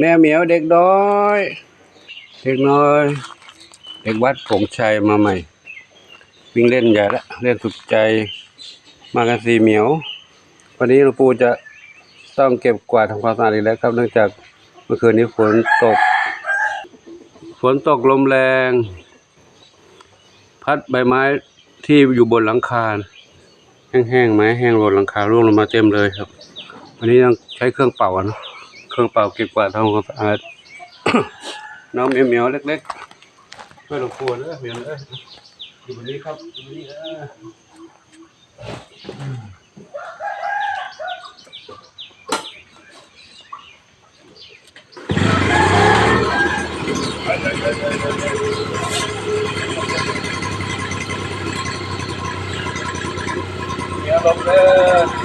แมวเหมียวเด็กน้อยเด็กน้อยเด็กวัดผงชัยมาใหม่วิ่งเล่นใหญ่ละเล่นสุดใจมากัน4เหมียววันนี้หลวงปู่จะต้องเก็บกวาดทำความสะอาดอีกแล้วครับเนื่องจากเมื่อคืนนี้ฝนตกลมแรงพัดใบไม้ที่อยู่บนหลังคาแห้งๆไม้แห้งหล่นหลังคาร่วงลงมาเต็มเลยครับวันนี้ต้องใช้เครื่องเป่านะเครื่องเป่าเก็บกวาดทำความสะอาด น้องเหมียวเล็กๆช่วยหลวงปู่ด้วยเหมียวเลยอยู่บนนี้ครับอยู่บนนี้ลงเลย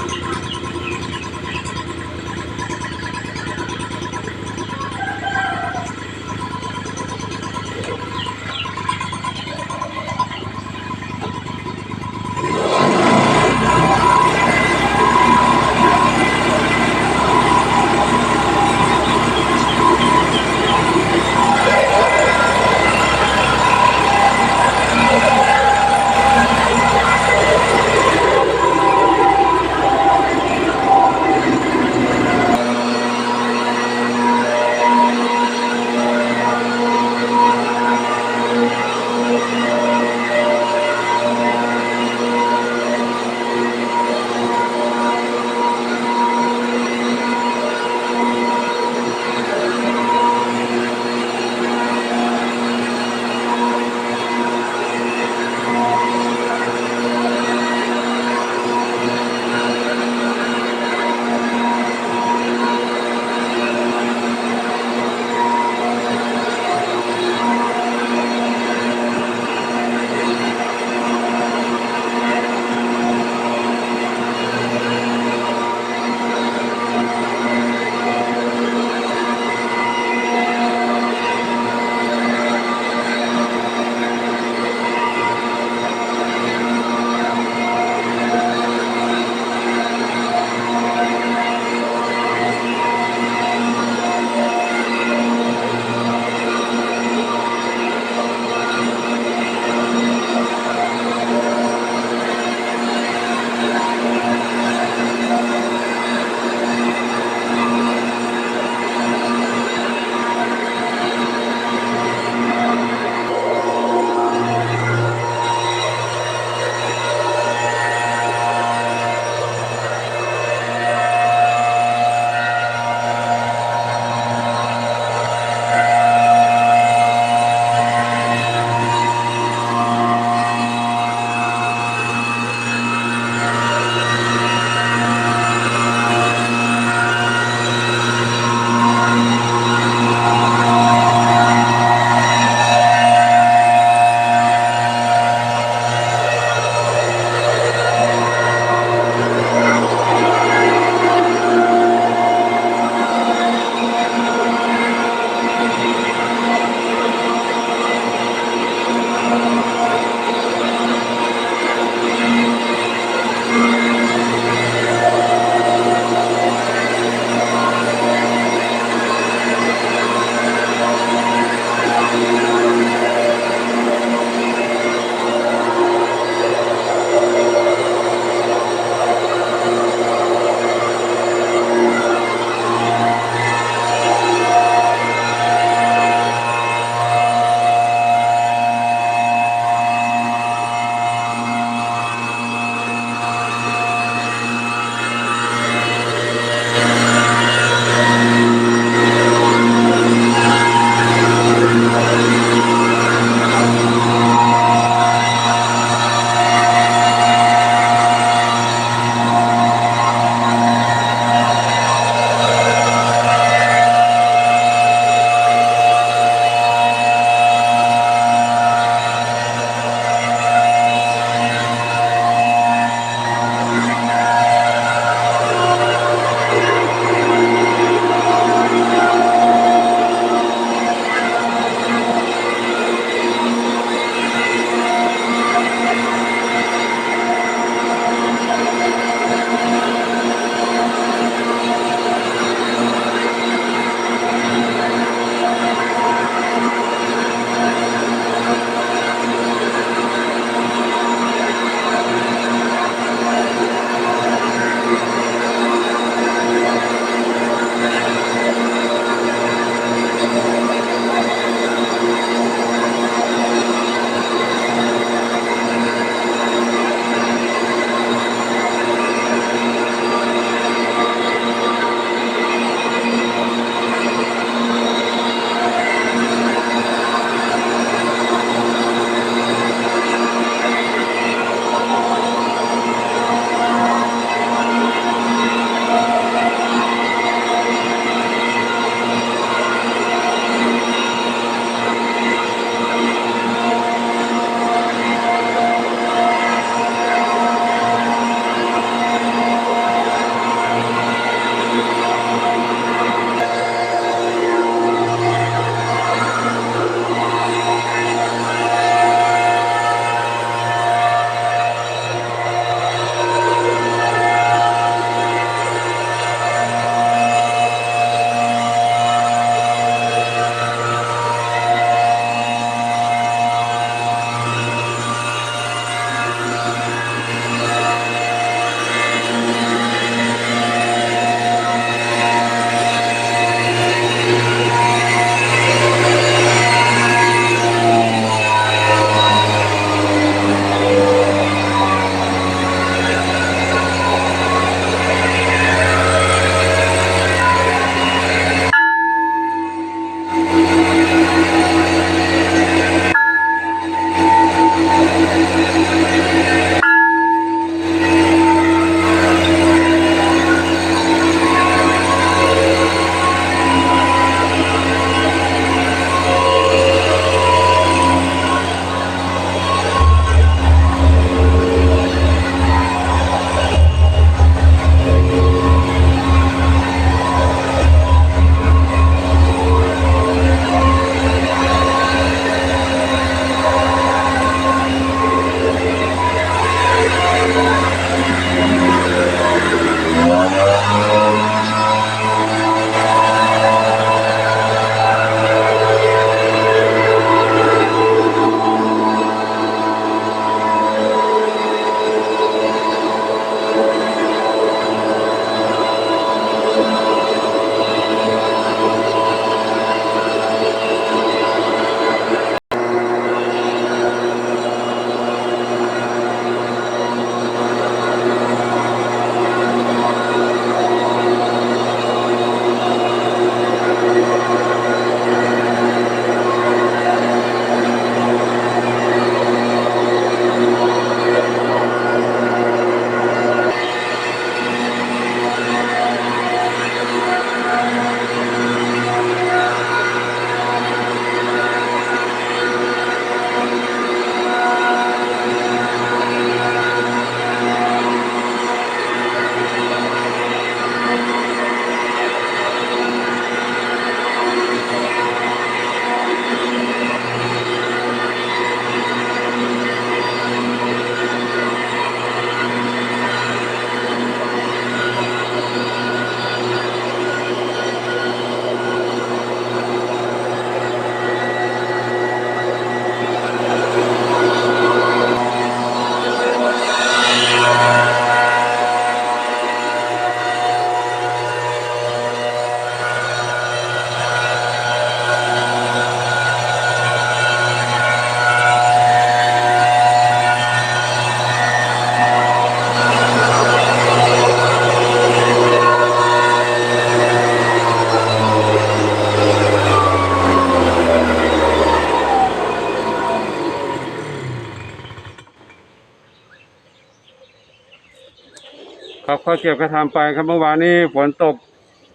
ข้อเก็บก็ทำไปครับเมื่อวานนี้ฝนตก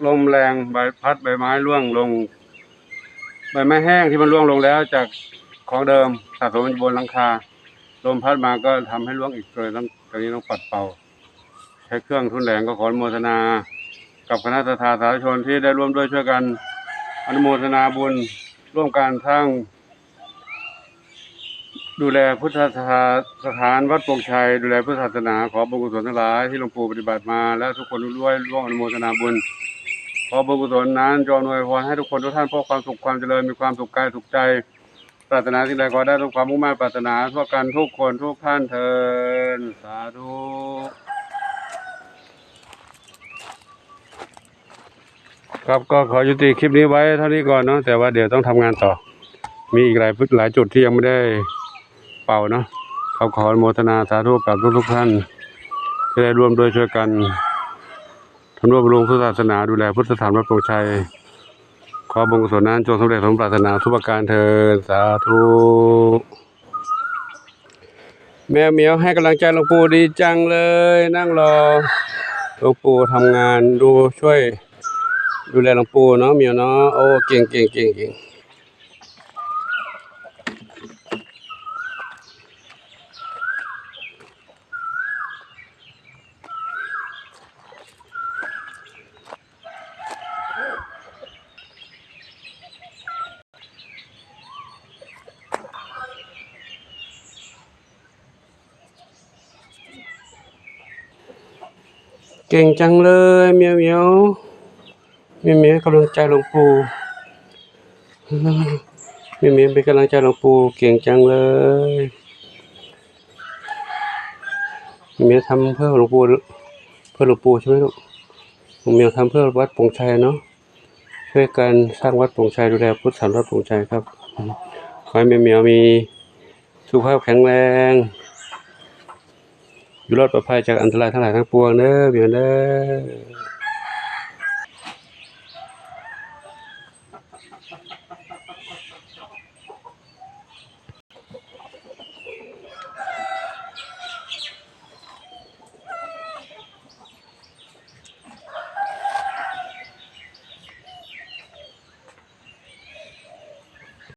ลมแรงใบพัดใบไม้ร่วงลงใบไม้แห้งที่มันร่วงลงแล้วจากของเดิมสะสมอยู่บนหลังคาลมพัดมาก็ทำให้ร่วงอีกเลยตอนนี้ต้องปัดเป่าใช้เครื่องทุนแรงก็ขออนุโมทนากับคณะศรัทธาสาธุชนที่ได้ร่วมด้วยช่วยกันอนุโมทนาบุญร่วมกันทั้งดูแลพุทธสถานวัดโป่งชัยดูแลพุทธศาสนาขอบุญกุศลทั้งหลายที่หลวงปู่ปฏิบัติมาและทุกคนร่วมอนุโมทนาบุญขอบุญกุศลนั้นจงอำนวยพรให้ทุกคนทุกท่านพบความสุขความเจริญมีความสุขกายสุขใจปรารถนาสิ่งใดขอได้ทุกความมุ่งมั่นปรารถนาทั่วกันทุกคนทุกท่านเถิดสาธุครับก็ขอยุติคลิปนี้ไว้เท่านี้ก่อนเนาะแต่ว่าเดี๋ยวต้องทำงานต่อมีอีกหลายจุดที่ยังไม่ได้เป่าเนาะเขาขออนุโมทนาสาธุกับทุกท่านที่ได้ร่วมด้วยช่วยกันทำร่วมบำรุงพุทธศาสนาดูแลพุทธสถานวัดโป่งชัยขอบุญกุศลนั้นจงสำเร็จสมปรารถนาทุกประการเถิดสาธุแมวเหมียวให้กำลังใจหลวงปู่ดีจังเลยนั่งรอหลวงปู่ทำงานช่วยดูแลหลวงปู่เนาะเหมียวเนาะโอ้เก่งเก่งจังเลยเหมียวกำลังใจหลวงปู่เหมียวเป็นกำลังใจหลวงปู่เก่งจังเลยเหมียวทำเพื่อหลวงปู่ใช่ไหมลูกเหมียวทำเพื่อวัดโป่งชัยเนาะช่วยกันสร้างวัดโป่งชัยดูแลพุทธศาสนาวัดโป่งชัยครับขอให้เหมียวมีสุขภาพแข็งแรงอยู่รอดปลอดภัยจากอันตรายทั้งหลายทั้งปวงเด้อเหมียวเด้อ